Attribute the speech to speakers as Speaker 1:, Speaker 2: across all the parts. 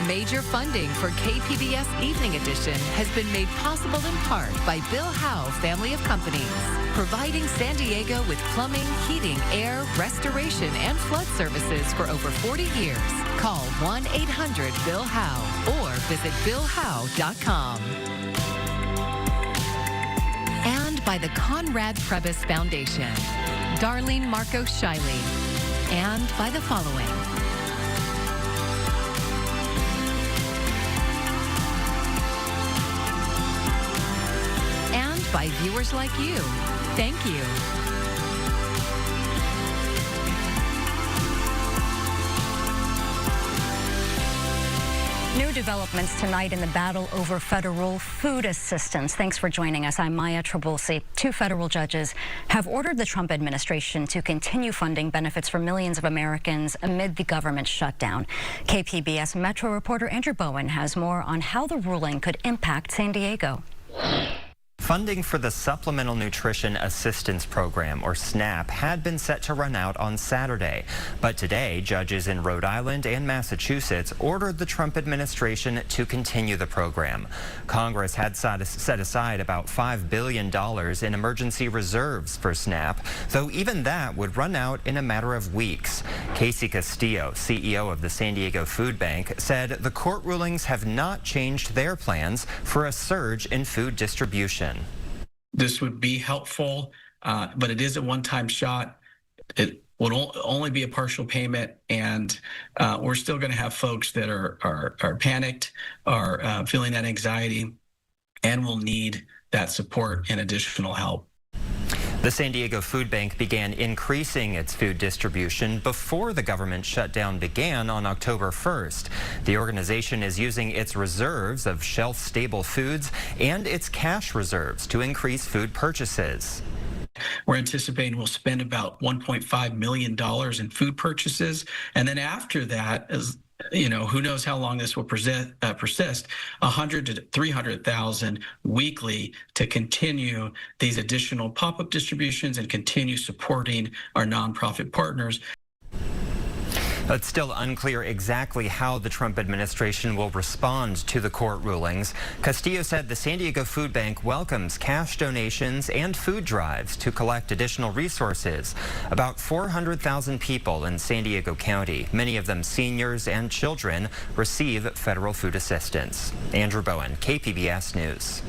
Speaker 1: Major funding for KPBS Evening Edition has been made possible in part by Bill Howe Family of Companies, providing San Diego with plumbing, heating, air, restoration, and flood services for over 40 years. Call 1-800-BILL-HOWE or visit BillHowe.com. And by the Conrad Trebas Foundation, Darlene Marcos Shiley, and by the following. And by viewers like you. Thank you.
Speaker 2: New developments tonight in the battle over federal food assistance. Thanks for joining us. I'm Maya Trabulsi. Two federal judges have ordered the Trump administration to continue funding benefits for millions of Americans amid the government shutdown. KPBS Metro reporter Andrew Bowen has more on how the ruling could impact San Diego.
Speaker 3: Funding for the Supplemental Nutrition Assistance Program, or SNAP, had been set to run out on Saturday. But today, judges in Rhode Island and Massachusetts ordered the Trump administration to continue the program. Congress had set aside about $5 billion in emergency reserves for SNAP, though even that would run out in a matter of weeks. Casey Castillo, CEO of the San Diego Food Bank, said the court rulings have not changed their plans for a surge in food distribution.
Speaker 4: This would be helpful, but it is a one-time shot. It will only be a partial payment, and we're still going to have folks that are panicked, are feeling that anxiety, and will need that support and additional help.
Speaker 3: The San Diego Food Bank began increasing its food distribution before the government shutdown began on October 1st. The organization is using its reserves of shelf-stable foods and its cash reserves to increase food purchases.
Speaker 4: We're anticipating we'll spend about $1.5 million in food purchases, and then after that, as you know, who knows how long this will persist, 100 to 300,000 weekly to continue these additional pop-up distributions and continue supporting our nonprofit partners.
Speaker 3: It's still unclear exactly how the Trump administration will respond to the court rulings. Castillo said the San Diego Food Bank welcomes cash donations and food drives to collect additional resources. About 400,000 people in San Diego County, many of them seniors and children, receive federal food assistance. Andrew Bowen, KPBS News.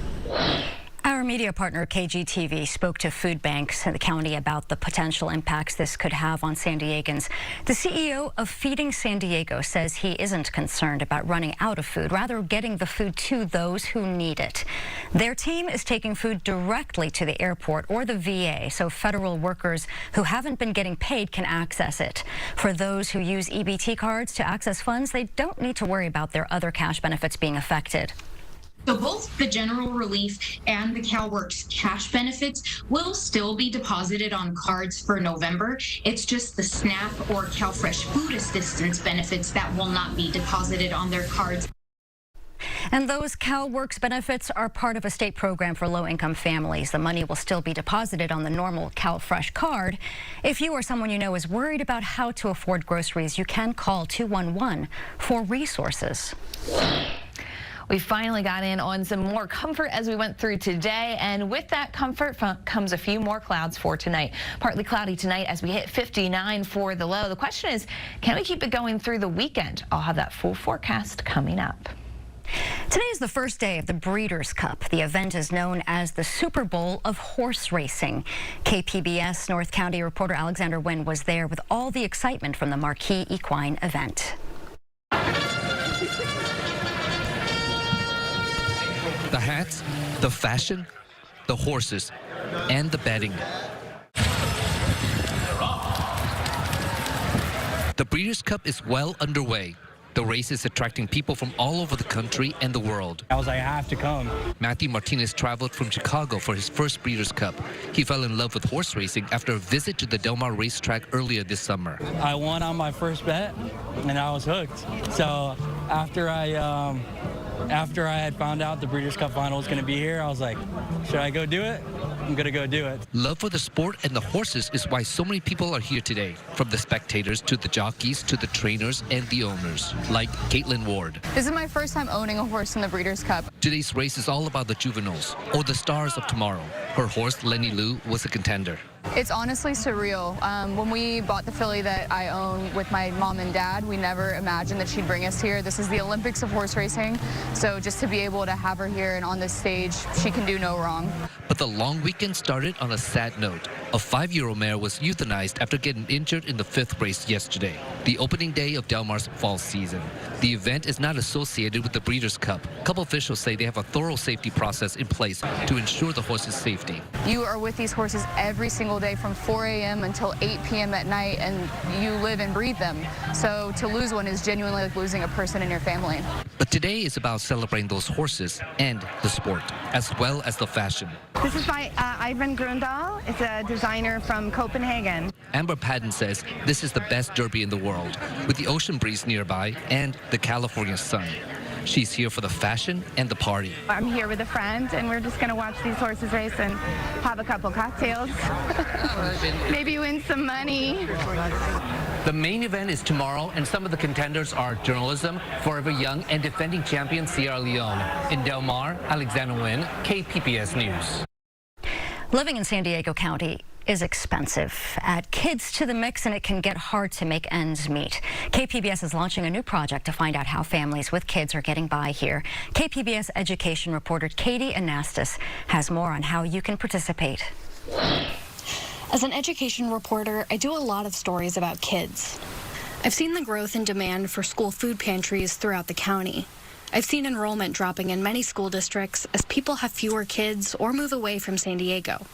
Speaker 2: Our media partner KGTV spoke to food banks in the county about the potential impacts this could have on San Diegans. The CEO of Feeding San Diego says he isn't concerned about running out of food, rather getting the food to those who need it. Their team is taking food directly to the airport or the VA, so federal workers who haven't been getting paid can access it. For those who use EBT cards to access funds, they don't need to worry about their other cash benefits being affected.
Speaker 5: So both the general relief and the CalWorks cash benefits will still be deposited on cards for November. It's just the SNAP or CalFresh food assistance benefits that will not be deposited on their cards.
Speaker 2: And those CalWorks benefits are part of a state program for low-income families. The money will still be deposited on the normal CalFresh card. If you or someone you know is worried about how to afford groceries, you can call 211 for resources.
Speaker 6: We finally got in on some more comfort as we went through today, and with that comfort comes a few more clouds for tonight. Partly cloudy tonight as we hit 59 for the low. The question is, can we keep it going through the weekend? I'll have that full forecast coming up.
Speaker 2: Today is the first day of the Breeders' Cup. The event is known as the Super Bowl of horse racing. KPBS North County reporter Alexander Nguyen was there with all the excitement from the marquee equine event.
Speaker 7: The hats, the fashion, the horses, and the betting. The Breeders' Cup is well underway. The race is attracting people from all over the country and the world.
Speaker 8: I was like, I have to come.
Speaker 7: Matthew Martinez traveled from Chicago for his first Breeders' Cup. He fell in love with horse racing after a visit to the Del Mar racetrack earlier this summer.
Speaker 8: I won on my first bet, and I was hooked. So after I had found out the Breeders' Cup final was going to be here, I was like, should I go do it? I'm going to go do it.
Speaker 7: Love for the sport and the horses is why so many people are here today, from the spectators to the jockeys to the trainers and the owners, like Caitlin Ward.
Speaker 9: This is my first time owning a horse in the Breeders' Cup.
Speaker 7: Today's race is all about the juveniles, or the stars of tomorrow. Her horse, Lenny Lou, was a contender.
Speaker 9: It's honestly surreal. When we bought the filly that I own with my mom and dad, we never imagined that she'd bring us here. This is the Olympics of horse racing, so just to be able to have her here and on this stage, she can do no wrong.
Speaker 7: But the long weekend started on a sad note. A 5-year-old mare was euthanized after getting injured in the 5th race yesterday, the opening day of Del Mar's fall season. The event is not associated with the Breeders' Cup. Cup officials say they have a thorough safety process in place to ensure the horse's safety.
Speaker 9: You are with these horses every single day from 4 a.m. until 8 p.m. at night, and you live and breathe them. So to lose one is genuinely like losing a person in your family.
Speaker 7: But today is about celebrating those horses and the sport, as well as the fashion.
Speaker 10: This is by Ivan Grundahl. It's a designer from Copenhagen.
Speaker 7: Amber Patton says this is the best derby in the world, with the ocean breeze nearby and the California sun. She's here for the fashion and the party.
Speaker 10: I'm here with a friend, and we're just going to watch these horses race and have a couple cocktails. Maybe win some money.
Speaker 11: The main event is tomorrow, and some of the contenders are journalism, Forever Young, and defending champion Sierra Leone. In Del Mar, Alexander Nguyen, KPBS News.
Speaker 2: Living in San Diego County is expensive. Add kids to the mix and it can get hard to make ends meet. KPBS is launching a new project to find out how families with kids are getting by here. KPBS education reporter Katie Anastas has more on how you can participate.
Speaker 12: As an education reporter, I do a lot of stories about kids. I've seen the growth in demand for school food pantries throughout the county. I've seen enrollment dropping in many school districts as people have fewer kids or move away from San Diego.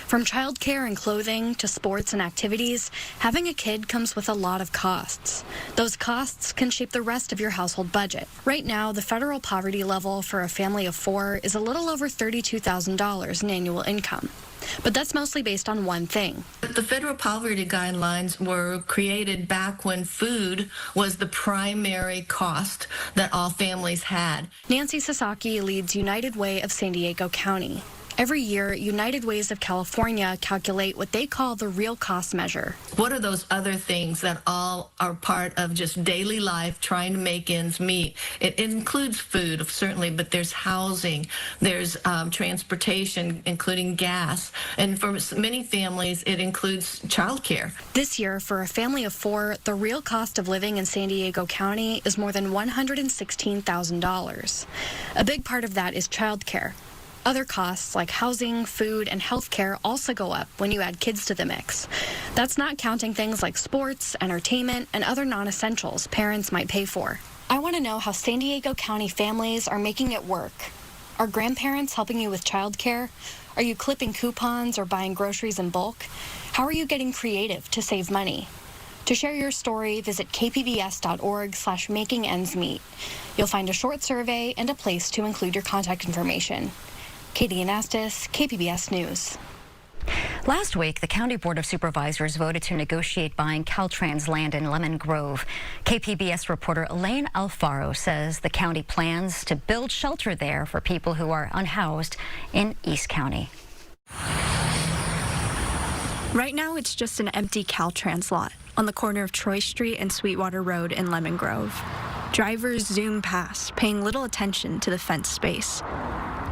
Speaker 12: From childcare and clothing to sports and activities, having a kid comes with a lot of costs. Those costs can shape the rest of your household budget. Right now, the federal poverty level for a family of 4 is a little over $32,000 in annual income. But that's mostly based on one thing.
Speaker 13: The federal poverty guidelines were created back when food was the primary cost that all families had.
Speaker 12: Nancy Sasaki leads United Way of San Diego County. Every year, United Ways of California calculate what they call the real cost measure.
Speaker 13: What are those other things that all are part of just daily life, trying to make ends meet? It includes food, certainly, but there's housing, there's transportation, including gas, and for many families, it includes childcare.
Speaker 12: This year, for a family of 4, the real cost of living in San Diego County is more than $116,000. A big part of that is childcare. Other costs like housing, food, and healthcare also go up when you add kids to the mix. That's not counting things like sports, entertainment, and other non-essentials parents might pay for. I want to know how San Diego County families are making it work. Are grandparents helping you with childcare? Are you clipping coupons or buying groceries in bulk? How are you getting creative to save money? To share your story, visit kpbs.org/makingendsmeet. You'll find a short survey and a place to include your contact information. Katie Anastas, KPBS News.
Speaker 2: Last week, the County Board of Supervisors voted to negotiate buying Caltrans land in Lemon Grove. KPBS reporter Elaine Alfaro says the county plans to build shelter there for people who are unhoused in East County.
Speaker 14: Right now, it's just an empty Caltrans lot on the corner of Troy Street and Sweetwater Road in Lemon Grove. Drivers zoom past, paying little attention to the fenced space.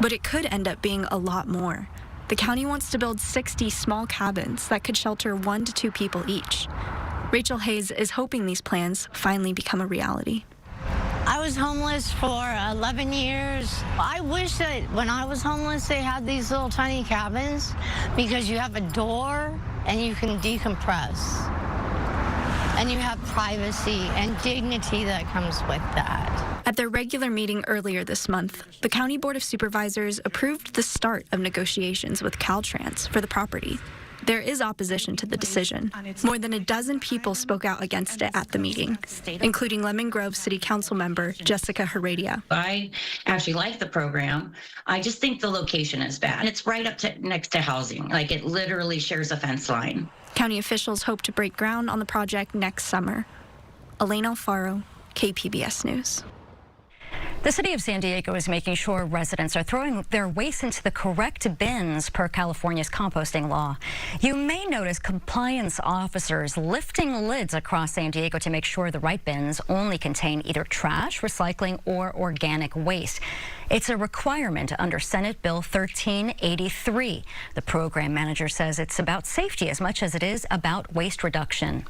Speaker 14: But it could end up being a lot more. The county wants to build 60 small cabins that could shelter 1 to 2 people each. Rachel Hayes is hoping these plans finally become a reality.
Speaker 15: I was homeless for 11 years. I wish that when I was homeless, they had these little tiny cabins because you have a door and you can decompress. And you have privacy and dignity that comes with that.
Speaker 14: At their regular meeting earlier this month, the County Board of Supervisors approved the start of negotiations with Caltrans for the property. There is opposition to the decision. More than a dozen people spoke out against it at the meeting, including Lemon Grove City Council member Jessica Heredia.
Speaker 16: I actually like the program. I just think the location is bad. It's right up next to housing. Like, it literally shares a fence line.
Speaker 14: County officials hope to break ground on the project next summer. Elaine Alfaro, KPBS News.
Speaker 2: The city of San Diego is making sure residents are throwing their waste into the correct bins per California's composting law. You may notice compliance officers lifting lids across San Diego to make sure the right bins only contain either trash, recycling, or organic waste. It's a requirement under Senate Bill 1383. The program manager says it's about safety as much as it is about waste reduction.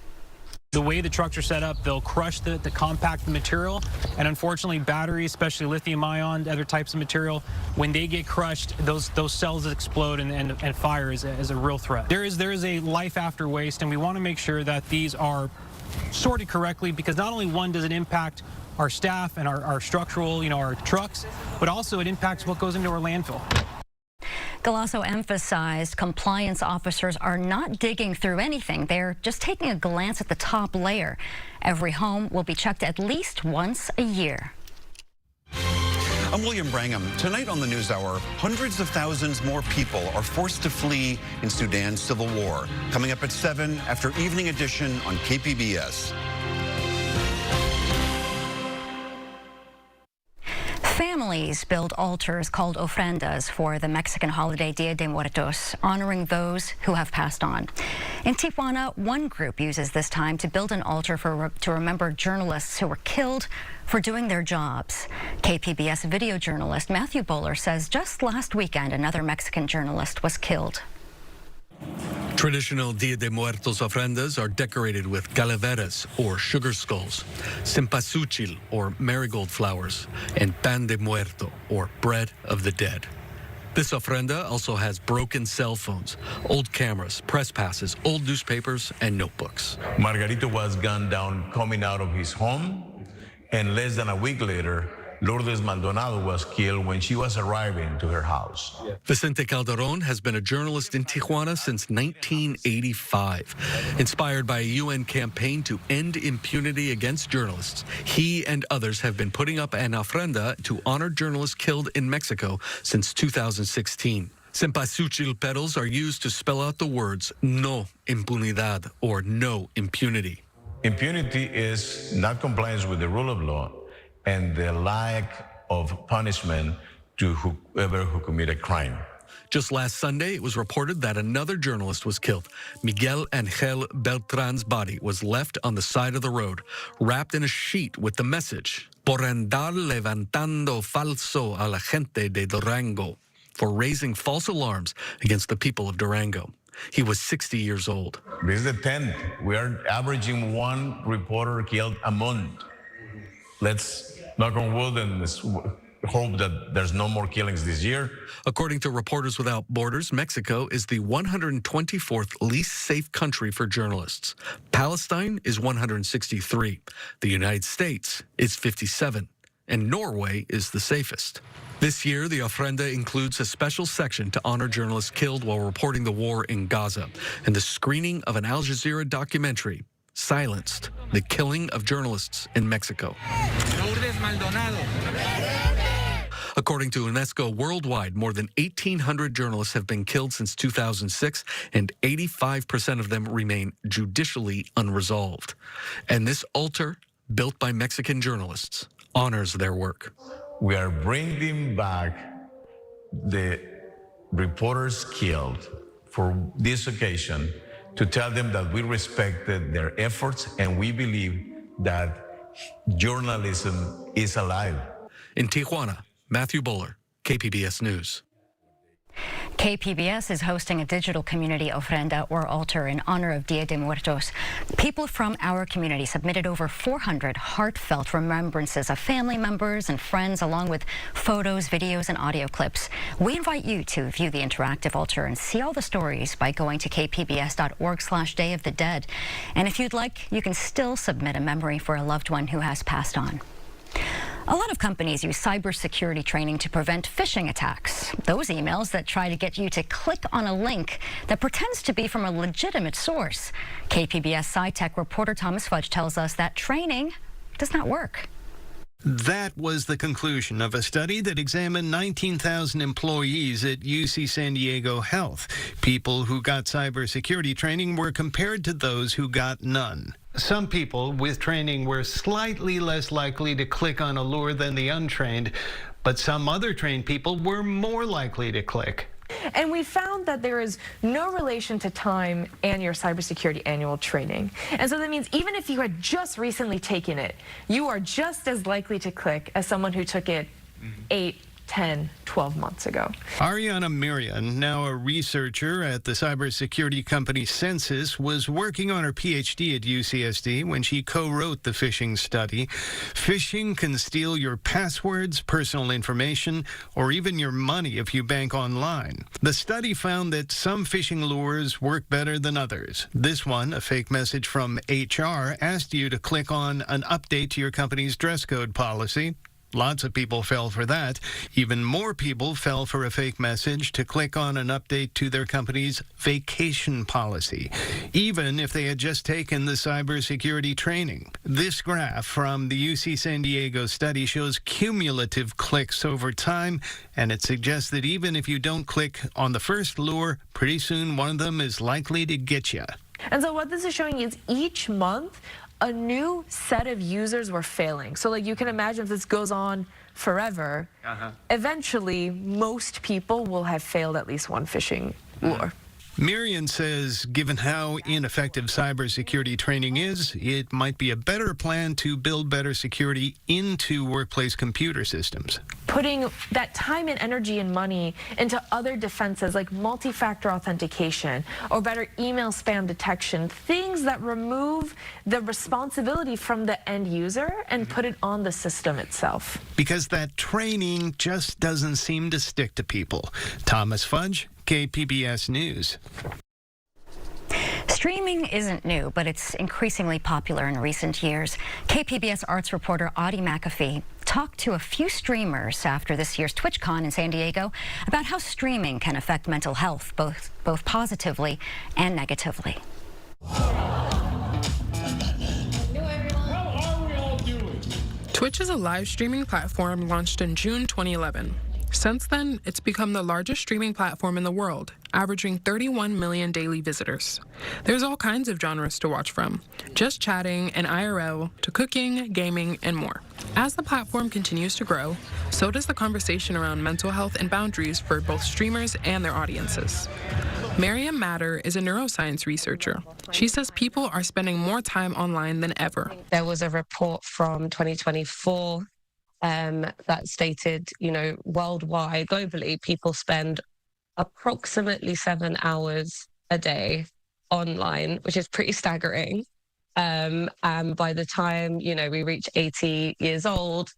Speaker 17: The way the trucks are set up, they'll crush the compact material, and unfortunately batteries, especially lithium ion, other types of material, when they get crushed, those cells explode and fire is a real threat. There is a life after waste, and we want to make sure that these are sorted correctly, because not only one does it impact our staff and our structural, our trucks, but also it impacts what goes into our landfill.
Speaker 2: Galasso emphasized compliance officers are not digging through anything. They're just taking a glance at the top layer. Every home will be checked at least once a year.
Speaker 18: I'm William Brangham. Tonight on the NewsHour, hundreds of thousands more people are forced to flee in Sudan's civil war. Coming up at 7 after Evening Edition on KPBS.
Speaker 2: Families build altars called ofrendas for the Mexican holiday Día de Muertos, honoring those who have passed on. In Tijuana, one group uses this time to build an altar to remember journalists who were killed for doing their jobs. KPBS video journalist Matthew Bowler says just last weekend, another Mexican journalist was killed.
Speaker 19: Traditional Día de Muertos ofrendas are decorated with calaveras, or sugar skulls, cempasúchil, or marigold flowers, and pan de muerto, or bread of the dead. This ofrenda also has broken cell phones, old cameras, press passes, old newspapers, and notebooks.
Speaker 20: Margarito was gunned down coming out of his home, and less than a week later, Lourdes Maldonado was killed when she was arriving to her house.
Speaker 19: Vicente Calderon has been a journalist in Tijuana since 1985. Inspired by a UN campaign to end impunity against journalists, he and others have been putting up an ofrenda to honor journalists killed in Mexico since 2016. Cempasúchil petals are used to spell out the words no impunidad, or no impunity.
Speaker 20: Impunity is not compliance with the rule of law and the lack of punishment to whoever who committed crime.
Speaker 19: Just last Sunday, it was reported that another journalist was killed. Miguel Angel Beltran's body was left on the side of the road, wrapped in a sheet with the message, por andar levantando falso a la gente de Durango, for raising false alarms against the people of Durango. He was 60 years old.
Speaker 20: This is the 10th. We are averaging one reporter killed a month. Let's knock on wood and hope that there's no more killings this year.
Speaker 19: According to Reporters Without Borders, Mexico is the 124th least safe country for journalists. Palestine is 163. The United States is 57. And Norway is the safest. This year, the ofrenda includes a special section to honor journalists killed while reporting the war in Gaza and the screening of an Al Jazeera documentary, Silenced, the killing of journalists in Mexico.
Speaker 21: Lourdes Maldonado.
Speaker 19: According to UNESCO worldwide, more than 1,800 journalists have been killed since 2006, and 85% of them remain judicially unresolved. And this altar, built by Mexican journalists, honors their work.
Speaker 20: We are bringing back the reporters killed for this occasion to tell them that we respected their efforts and we believe that journalism is alive.
Speaker 19: In Tijuana, Matthew Bowler, KPBS News.
Speaker 2: KPBS is hosting a digital community ofrenda, or altar, in honor of Día de Muertos. People from our community submitted over 400 heartfelt remembrances of family members and friends, along with photos, videos, and audio clips. We invite you to view the interactive altar and see all the stories by going to kpbs.org/Day of the Dead. And if you'd like, you can still submit a memory for a loved one who has passed on. A lot of companies use cybersecurity training to prevent phishing attacks. Those emails that try to get you to click on a link that pretends to be from a legitimate source. KPBS SciTech reporter Thomas Fudge tells us that training does not work.
Speaker 22: That was the conclusion of a study that examined 19,000 employees at UC San Diego Health. People who got cybersecurity training were compared to those who got none. Some people with training were slightly less likely to click on a lure than the untrained, but some other trained people were more likely to click.
Speaker 1: And we found that there is no relation to time and your cybersecurity annual training. And so that means even if you had just recently taken it, you are just as likely to click as someone who took it 8, 10, 12 months ago.
Speaker 22: Ariana Mirian, now a researcher at the cybersecurity company Census, was working on her PhD at UCSD when she co-wrote the phishing study. Phishing can steal your passwords, personal information, or even your money if you bank online. The study found that some phishing lures work better than others. This one, a fake message from HR, asked you to click on an update to your company's dress code policy. Lots of people fell for that. Even more people fell for a fake message to click on an update to their company's vacation policy, even if they had just taken the cybersecurity training. This graph from the UC San Diego study shows cumulative clicks over time, and it suggests that even if you don't click on the first lure, pretty soon one of them is likely to get you.
Speaker 1: And so what this is showing is each month, a new set of users were failing. So like you can imagine if this goes on forever, eventually most people will have failed at least one phishing lure.
Speaker 22: Miriam says given how ineffective cybersecurity training is, it might be a better plan to build better security into workplace computer systems.
Speaker 1: Putting that time and energy and money into other defenses like multi-factor authentication or better email spam detection, things that remove the responsibility from the end user and put it on the system itself.
Speaker 22: Because that training just doesn't seem to stick to people. Thomas Fudge, KPBS News.
Speaker 2: Streaming isn't new, but it's increasingly popular in recent years. KPBS arts reporter Audie McAfee talked to a few streamers after this year's TwitchCon in San Diego about how streaming can affect mental health, both positively and negatively.
Speaker 4: Twitch is a live streaming platform launched in June 2011. Since then, it's become the largest streaming platform in the world, averaging 31 million daily visitors. There's all kinds of genres to watch from, just chatting and IRL to cooking, gaming, and more. As the platform continues to grow, so does the conversation around mental health and boundaries for both streamers and their audiences. Miriam Matter is a neuroscience researcher. She says people are spending more time online than ever.
Speaker 23: There was a report from 2024 that stated, worldwide, globally, people spend approximately 7 hours a day online, which is pretty staggering. And by the time, we reach 80 years old,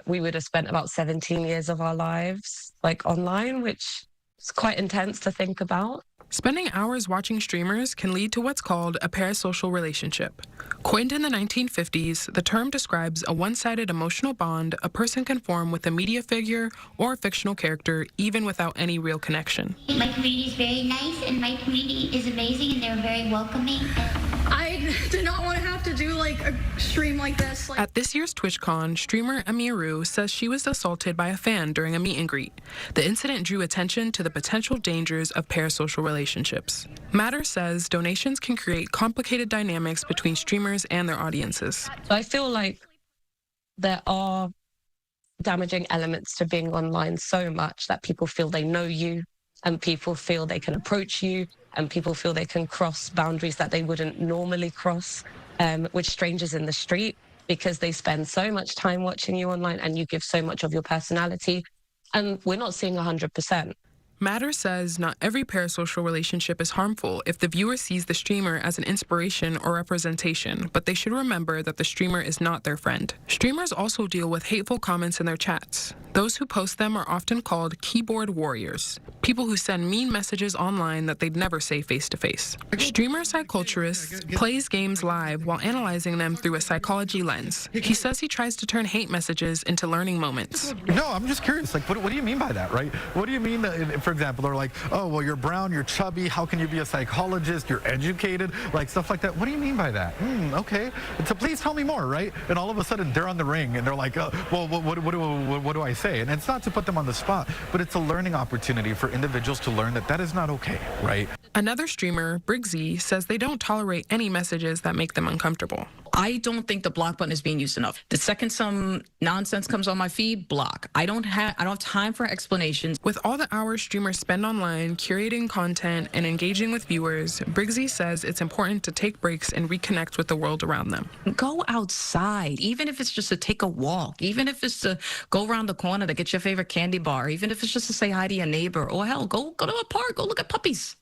Speaker 23: we would have spent about 17 years of our lives online, which is quite intense to think about.
Speaker 4: Spending hours watching streamers can lead to what's called a parasocial relationship. Coined in the 1950s, the term describes a one-sided emotional bond a person can form with a media figure or a fictional character, even without any real connection.
Speaker 24: My community is very nice, and my community is amazing, and they're very welcoming.
Speaker 25: I did not want to have to do a stream like this.
Speaker 4: At this year's TwitchCon, streamer Amiru says she was assaulted by a fan during a meet and greet. The incident drew attention to the potential dangers of parasocial relationships. Matter says donations can create complicated dynamics between streamers and their audiences.
Speaker 23: I feel like there are damaging elements to being online so much that people feel they know you, and people feel they can approach you, and people feel they can cross boundaries that they wouldn't normally cross with strangers in the street, because they spend so much time watching you online and you give so much of your personality, and we're not seeing 100%.
Speaker 4: Matter says not every parasocial relationship is harmful if the viewer sees the streamer as an inspiration or representation, but they should remember that the streamer is not their friend. Streamers also deal with hateful comments in their chats. Those who post them are often called keyboard warriors, people who send mean messages online that they'd never say face-to-face. Streamer psychologist plays games live while analyzing them through a psychology lens. He says he tries to turn hate messages into learning moments.
Speaker 26: No, I'm just curious. What do you mean by that, right? What do you mean that
Speaker 3: for example, they're like, oh, well, you're brown, you're chubby, how can you be a psychologist, you're educated, like stuff like that. What do you mean by that? Okay, so please tell me more, right? And all of a sudden they're on the ring and they're like, well, what do I say? And it's not to put them on the spot, but it's a learning opportunity for individuals to learn that that is not okay, right?
Speaker 4: Another streamer, Briggsy, says they don't tolerate any messages that make them uncomfortable.
Speaker 5: I don't think the block button is being used enough. The second some nonsense comes on my feed, block. I don't have time for explanations.
Speaker 4: With all the hours streamers spend online curating content and engaging with viewers, Briggsy says it's important to take breaks and reconnect with the world around them.
Speaker 5: Go outside, even if it's just to take a walk, even if it's to go around the corner to get your favorite candy bar, even if it's just to say hi to your neighbor, or hell, go to a park, go look at puppies.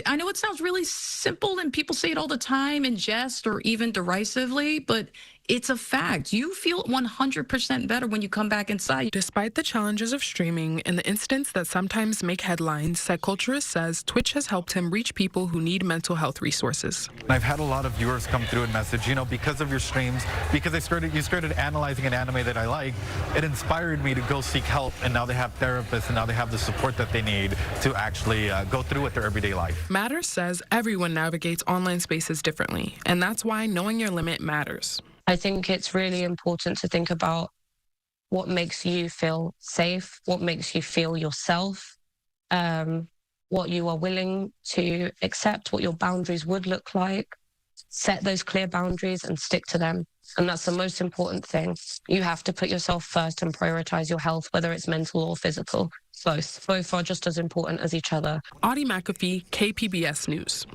Speaker 5: I know it sounds really simple and people say it all the time in jest or even derisively, but it's a fact. You feel 100% better when you come back inside.
Speaker 4: Despite the challenges of streaming and the incidents that sometimes make headlines, psychologist says Twitch has helped him reach people who need mental health resources.
Speaker 3: I've had a lot of viewers come through and message, because of your streams, because you started analyzing an anime that I like, it inspired me to go seek help, and now they have therapists and now they have the support that they need to actually go through with their everyday life.
Speaker 4: Matters says everyone navigates online spaces differently, and that's why knowing your limit matters.
Speaker 23: I think it's really important to think about what makes you feel safe, what makes you feel yourself, what you are willing to accept, what your boundaries would look like. Set those clear boundaries and stick to them. And that's the most important thing. You have to put yourself first and prioritize your health, whether it's mental or physical. Both are just as important as each other.
Speaker 4: Audie McAfee, KPBS News.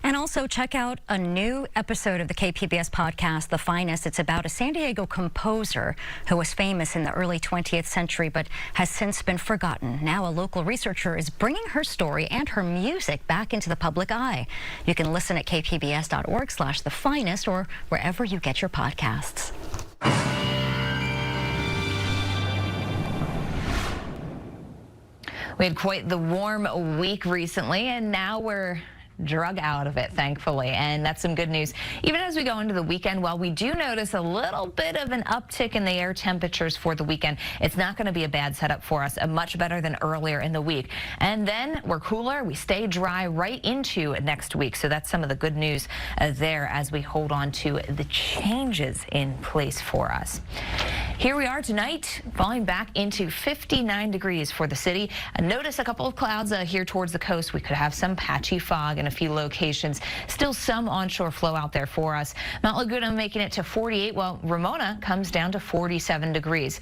Speaker 2: And also check out a new episode of the KPBS podcast, The Finest. It's about a San Diego composer who was famous in the early 20th century but has since been forgotten. Now a local researcher is bringing her story and her music back into the public eye. You can listen at kpbs.org/thefinest or wherever you get your podcasts.
Speaker 6: We had quite the warm week recently, and now we're drug out of it, thankfully, and that's some good news. Even as we go into the weekend, while we do notice a little bit of an uptick in the air temperatures for the weekend, it's not going to be a bad setup for us, much better than earlier in the week. And then we're cooler, we stay dry right into next week, so that's some of the good news there as we hold on to the changes in place for us. Here we are tonight, falling back into 59 degrees for the city. Notice a couple of clouds here towards the coast. We could have some patchy fog in a few locations. Still some onshore flow out there for us. Mount Laguna making it to 48, while Ramona comes down to 47 degrees.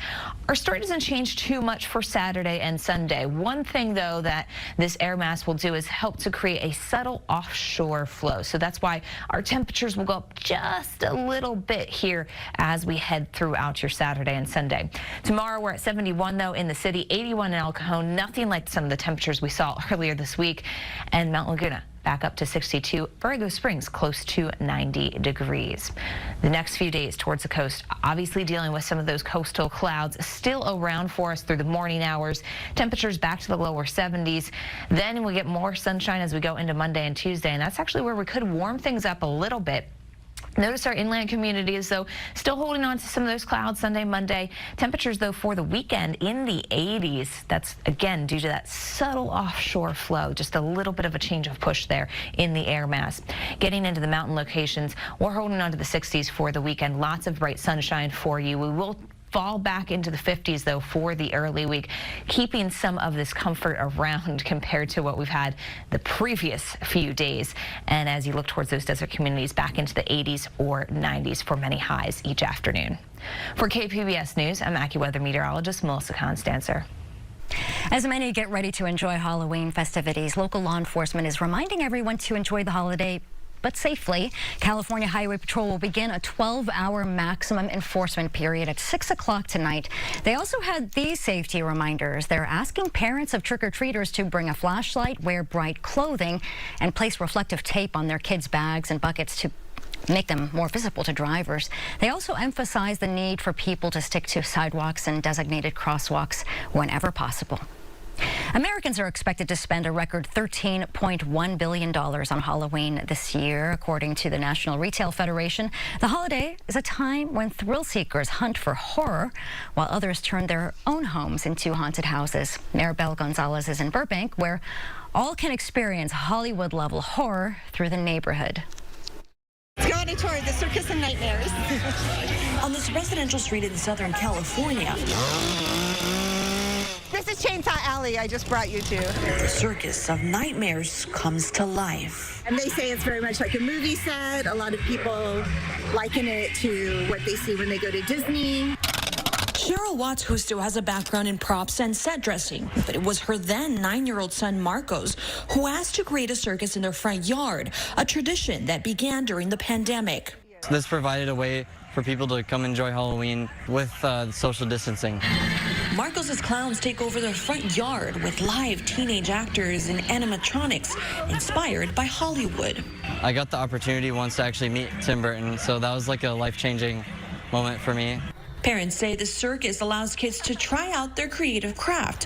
Speaker 6: Our story doesn't change too much for Saturday and Sunday. One thing, though, that this air mass will do is help to create a subtle offshore flow. So that's why our temperatures will go up just a little bit here as we head throughout your Saturday and Sunday. Tomorrow we're at 71, though, in the city, 81 in El Cajon, nothing like some of the temperatures we saw earlier this week. And Mount Laguna back up to 62. Borrego Springs close to 90 degrees. The next few days towards the coast, obviously dealing with some of those coastal clouds still around for us through the morning hours. Temperatures back to the lower 70s. Then we get more sunshine as we go into Monday and Tuesday, and that's actually where we could warm things up a little bit. Notice our inland communities, though, still holding on to some of those clouds Sunday, Monday. Temperatures, though, for the weekend in the 80s. That's, again, due to that subtle offshore flow. Just a little bit of a change of push there in the air mass. Getting into the mountain locations, we're holding on to the 60s for the weekend. Lots of bright sunshine for you. We will fall back into the 50s, though, for the early week, keeping some of this comfort around compared to what we've had the previous few days. And as you look towards those desert communities, back into the 80s or 90s for many highs each afternoon. For KPBS News, I'm AccuWeather meteorologist Melissa Constancer.
Speaker 2: As many get ready to enjoy Halloween festivities, local law enforcement is reminding everyone to enjoy the holiday but safely. California Highway Patrol will begin a 12-hour maximum enforcement period at 6 o'clock tonight. They also had these safety reminders. They're asking parents of trick-or-treaters to bring a flashlight, wear bright clothing, and place reflective tape on their kids' bags and buckets to make them more visible to drivers. They also emphasize the need for people to stick to sidewalks and designated crosswalks whenever possible. Americans are expected to spend a record $13.1 billion on Halloween this year, according to the National Retail Federation. The holiday is a time when thrill seekers hunt for horror, while others turn their own homes into haunted houses. Maribel Gonzalez is in Burbank, where all can experience Hollywood-level horror through the neighborhood.
Speaker 7: Let's go on a tour of the Circus of Nightmares. On this residential street in Southern California. This is Chainsaw Alley I just brought you to. The Circus of Nightmares comes to life. And they say it's very much like a movie set. A lot of people liken it to what they see when they go to Disney. Cheryl Watts-Husto has a background in props and set dressing, but it was her then 9-year-old son Marcos who asked to create a circus in their front yard, a tradition that began during the pandemic.
Speaker 8: This provided a way for people to come enjoy Halloween with social distancing.
Speaker 7: Marcos' clowns take over their front yard with live teenage actors and animatronics inspired by Hollywood.
Speaker 8: I got the opportunity once to actually meet Tim Burton, so that was like a life-changing moment for me.
Speaker 7: Parents say the circus allows kids to try out their creative craft.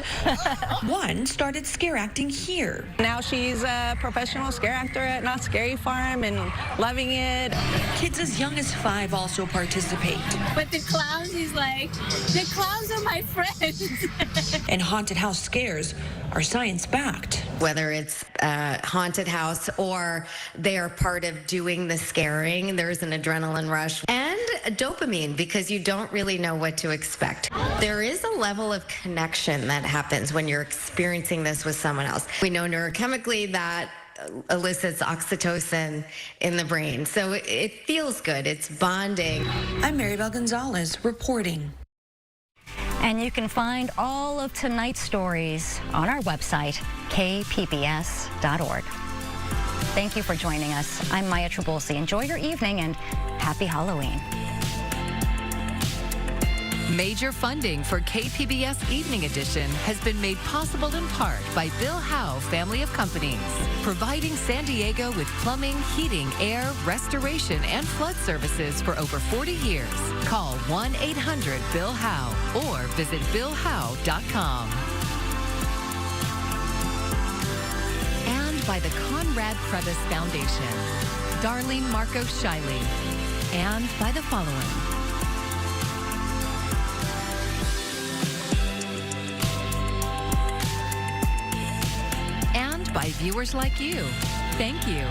Speaker 7: One started scare acting here.
Speaker 9: Now she's a professional scare actor at Not Scary Farm and loving it.
Speaker 7: Kids as young as 5 also participate.
Speaker 25: But the clowns, he's like, the clowns are my friends.
Speaker 7: And haunted house scares are science-backed.
Speaker 10: Whether it's a haunted house or they are part of doing the scaring, there's an adrenaline rush and dopamine because you don't really know what to expect. There is a level of connection that happens when you're experiencing this with someone else. We know neurochemically that elicits oxytocin in the brain, so it feels good. It's bonding.
Speaker 7: I'm Maribel Gonzalez reporting.
Speaker 2: And you can find all of tonight's stories on our website, kpbs.org. Thank you for joining us. I'm Maya Trabulsi. Enjoy your evening and happy Halloween.
Speaker 11: Major funding for KPBS Evening Edition has been made possible in part by Bill Howe Family of Companies, providing San Diego with plumbing, heating, air, restoration, and flood services for over 40 years. Call 1-800-BILL-HOWE or visit BillHowe.com. And by the Conrad Crevis Foundation, Darlene Marco Shiley, and by the following. By viewers like you. Thank you.